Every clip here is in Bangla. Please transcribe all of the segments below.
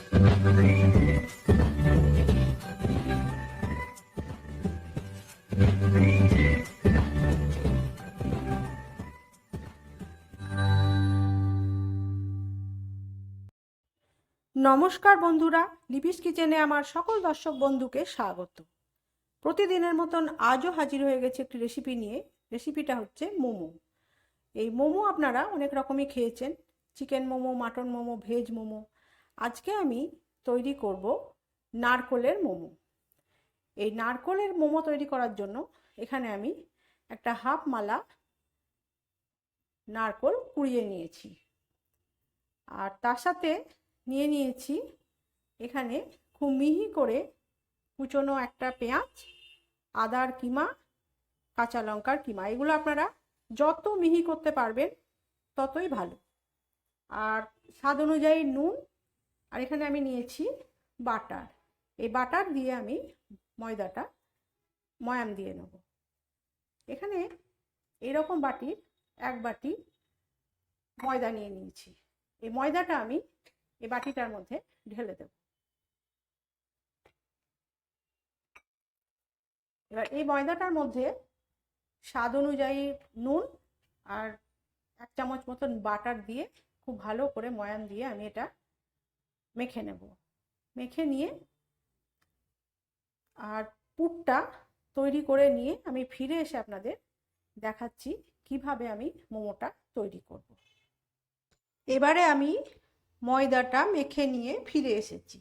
নমস্কার বন্ধুরা, লিপিস কিচেনে আমার সকল দর্শক বন্ধুকে স্বাগত। প্রতিদিনের মতন আজও হাজির হয়ে গেছে একটি রেসিপি নিয়ে। রেসিপিটা হচ্ছে মোমো। এই মোমো আপনারা অনেক রকমই খেয়েছেন, chicken momo, mutton momo, veg momo. আজকে আমি তৈরি করব নারকোলের মোমো। এই নারকোলের মোমো তৈরি করার জন্য এখানে আমি একটা হাফ মালা নারকোল কুড়িয়ে নিয়েছি, আর তার সাথে নিয়ে নিয়েছি এখানে খুব মিহি করে কুচনো একটা পেঁয়াজ, আদার কিমা, কাঁচা লঙ্কার কিমা। এগুলো আপনারা যত মিহি করতে পারবেন ততই ভালো। আর স্বাদ অনুযায়ী নুন, আর এখানে আমি নিয়েছি বাটার। এই বাটার দিয়ে আমি ময়দাটা ময়াম দিয়ে নেব। এখানে এরকম বাটির এক বাটি ময়দা নিয়ে নিয়েছি। এই ময়দাটা আমি এই বাটিটার মধ্যে ঢেলে দেব। এবার এই ময়দাটার মধ্যে স্বাদ অনুযায়ী নুন আর 1 চামচ মতন বাটার দিয়ে খুব ভালো করে ময়াম দিয়ে আমি এটা মেখে নেব। মেখে নিয়ে আর পুরটা তৈরি করে নিয়ে আমি ফিরে এসে আপনাদের দেখাচ্ছি কিভাবে আমি মোমোটা তৈরি করব। এবারে আমি ময়দাটা মেখে নিয়ে ফিরে এসেছি।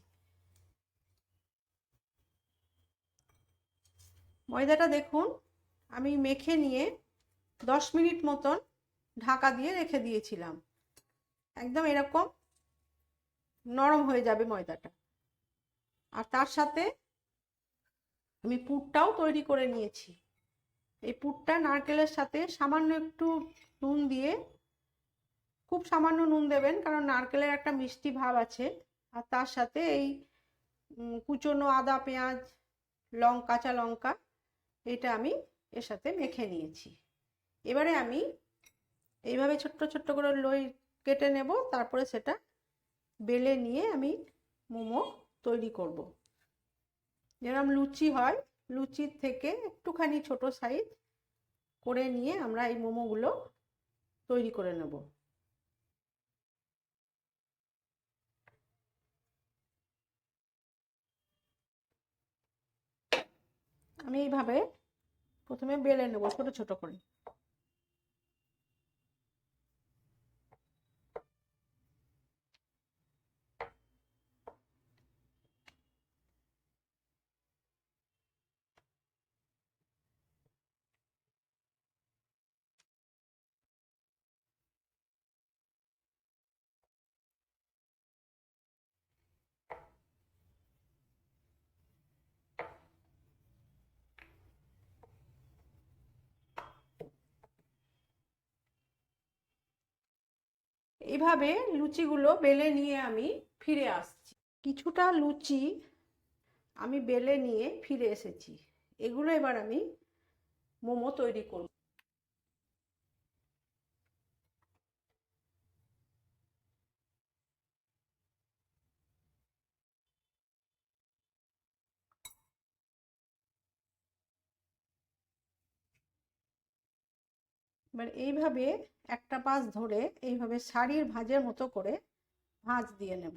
ময়দাটা দেখুন আমি মেখে নিয়ে 10 মিনিট মতন ঢাকা দিয়ে রেখে দিয়েছিলাম। একদম এরকম নরম হয়ে যাবে ময়দাটা। আর তার সাথে আমি পুরটাও তৈরি করে নিয়েছি। এই পুরটা নারকেলের সাথে সামান্য একটু নুন দিয়ে, খুব সামান্য নুন দেবেন কারণ নারকেলের একটা মিষ্টি ভাব আছে। আর তার সাথে এই কুচনো আদা, পেঁয়াজ, কাঁচা লঙ্কা, এটা আমি এর সাথে মেখে নিয়েছি। এবারে আমি এইভাবে ছোট্ট ছোট্ট করে লই কেটে নেব, তারপরে সেটা বেলে নিয়ে আমি মোমো তৈরি করব। যেরকম লুচি হয়, লুচির থেকে একটুখানি ছোট সাইজ করে নিয়ে আমরা এই মোমোগুলো তৈরি করে নেব। আমি এইভাবে প্রথমে বেলে নেব ছোট ছোট করে। এইভাবে লুচিগুলো বেলে নিয়ে আমি ফিরে আসছি। কিছুটা লুচি আমি বেলে নিয়ে ফিরে এসেছি। এগুলো এবার আমি মোমো তৈরি করব। এবার এইভাবে একটা পাশ ধরে এইভাবে শাড়ির ভাঁজের মতো করে ভাঁজ দিয়ে নেব।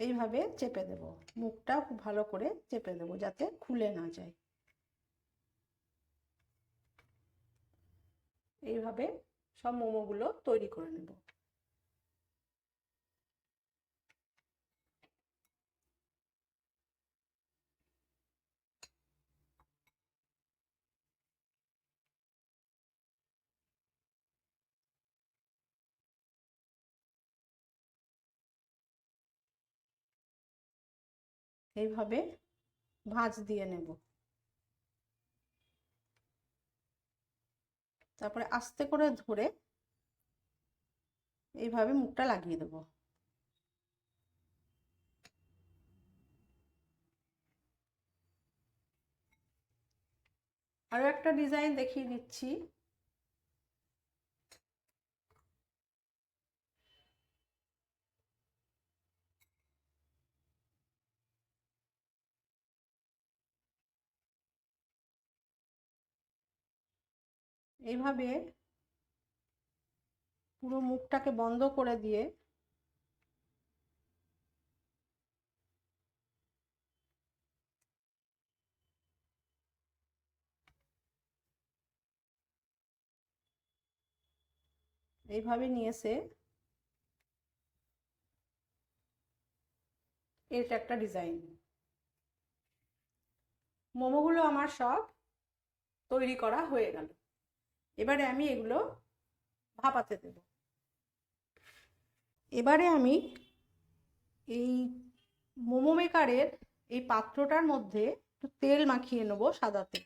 এইভাবে চেপে দেব, মুখটা খুব ভালো করে চেপে দেব যাতে খুলে না যায়। এইভাবে সব মোমোগুলো তৈরি করে নেব। এইভাবে ভাঁজ দিয়ে নেব। তারপরে আস্তে করে ধরে এইভাবে মুখটা লাগিয়ে দেব। আরও একটা ডিজাইন দেখিয়ে দিচ্ছি। এইভাবে পুরো মুখটাকে বন্ধ করে দিয়ে এইভাবে নিয়ে এসে এটা একটা ডিজাইন। মোমোগুলো আমার সব তৈরি করা হয়ে গেল। এবারে আমি এগুলো ভাপাতে দেব। এবারে আমি এই মোমো মেকারের এই পাত্রটার মধ্যে একটু তেল মাখিয়ে নেব, সাদা তেল।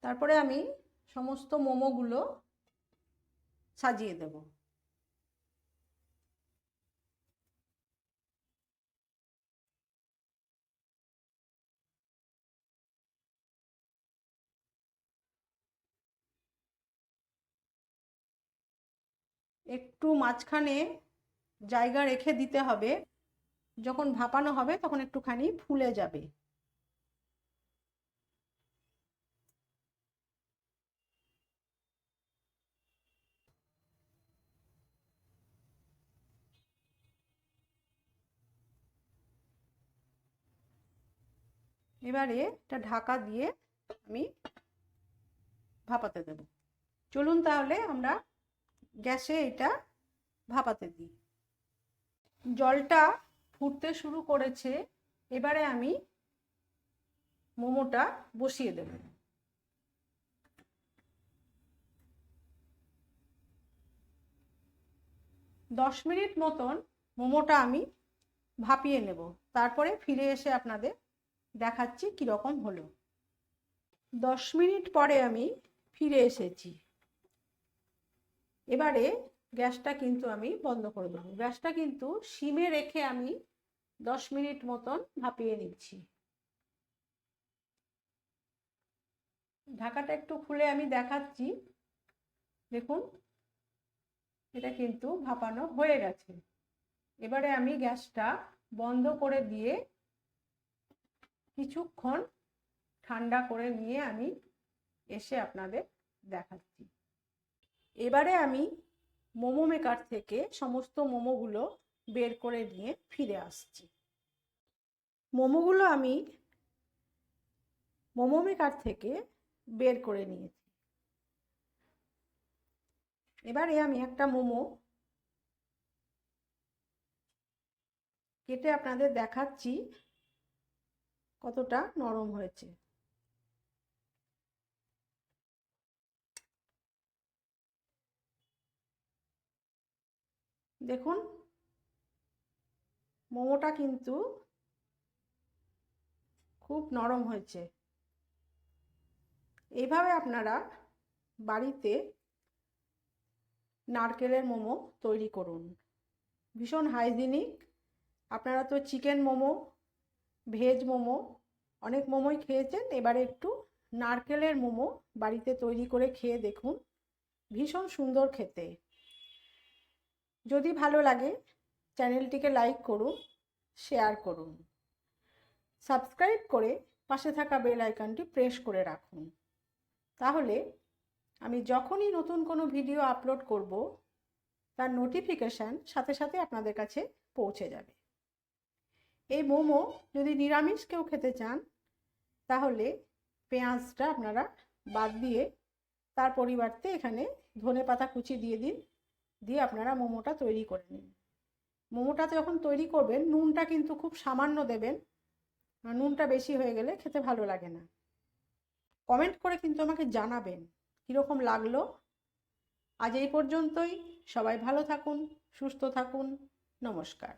তারপরে আমি সমস্ত মোমোগুলো সাজিয়ে দেব। একটু মাঝখানে জায়গা রেখে দিতে হবে, যখন ভাপানো হবে তখন একটুখানি ফুলে যাবে। এবারে এটা ঢাকা দিয়ে আমি ভাপাতে দেব। চলুন তাহলে আমরা গ্যাসে এটা ভাপাতে দিই। জলটা ফুটতে শুরু করেছে। এবারে আমি মোমোটা বসিয়ে দেব। দশ মিনিট মতন মোমোটা আমি ভাপিয়ে নেব, তারপরে ফিরে এসে আপনাদের দেখাচ্ছি কীরকম হলো। 10 মিনিট পরে আমি ফিরে এসেছি। এবারে গ্যাসটা কিন্তু আমি বন্ধ করে দেবো। গ্যাসটা কিন্তু সিমে রেখে আমি 10 মিনিট মতন ভাপিয়ে নিচ্ছি। ঢাকাটা একটু খুলে আমি দেখাচ্ছি। দেখুন, এটা কিন্তু ভাপানো হয়ে গেছে। এবারে আমি গ্যাসটা বন্ধ করে দিয়ে কিছুক্ষণ ঠান্ডা করে নিয়ে আমি এসে আপনাদের দেখাচ্ছি। এবারে আমি মোমো মেকার থেকে সমস্ত মোমোগুলো বের করে নিয়ে ফিরে আসছি। মোমোগুলো আমি মোমো মেকার থেকে বের করে নিয়েছি। এবারে আমি একটা মোমো কেটে আপনাদের দেখাচ্ছি কতটা নরম হয়েছে। দেখুন, মোমোটা কিন্তু খুব নরম হয়েছে। এইভাবে আপনারা বাড়িতে নারকেলের মোমো তৈরি করুন, ভীষণ হাইজিনিক। আপনারা তো চিকেন মোমো, ভেজ মোমো অনেক মোমোই খেয়েছেন, এবারে একটু নারকেলের মোমো বাড়িতে তৈরি করে খেয়ে দেখুন, ভীষণ সুন্দর খেতে। যদি ভালো লাগে চ্যানেলটিকে লাইক করুন, শেয়ার করুন, সাবস্ক্রাইব করে পাশে থাকা বেল আইকনটি প্রেস করে রাখুন। তাহলে আমি যখনই নতুন কোনো ভিডিও আপলোড করব তার নোটিফিকেশান সাথে সাথে আপনাদের কাছে পৌঁছে যাবে। এই মোমো যদি নিরামিষ কেউ খেতে চান তাহলে পেঁয়াজটা আপনারা বাদ দিয়ে তার পরিবর্তে এখানে ধনেপাতা কুচি দিয়ে দিন, দিয়ে আপনারা মোমোটা তৈরি করে নিন। মোমোটা যখন তৈরি করবেন নুনটা কিন্তু খুব সামান্য দেবেন, নুনটা বেশি হয়ে গেলে খেতে ভালো লাগে না। কমেন্ট করে কিন্তু আমাকে জানাবেন কীরকম লাগলো। আজ এই পর্যন্তই। সবাই ভালো থাকুন, সুস্থ থাকুন। নমস্কার।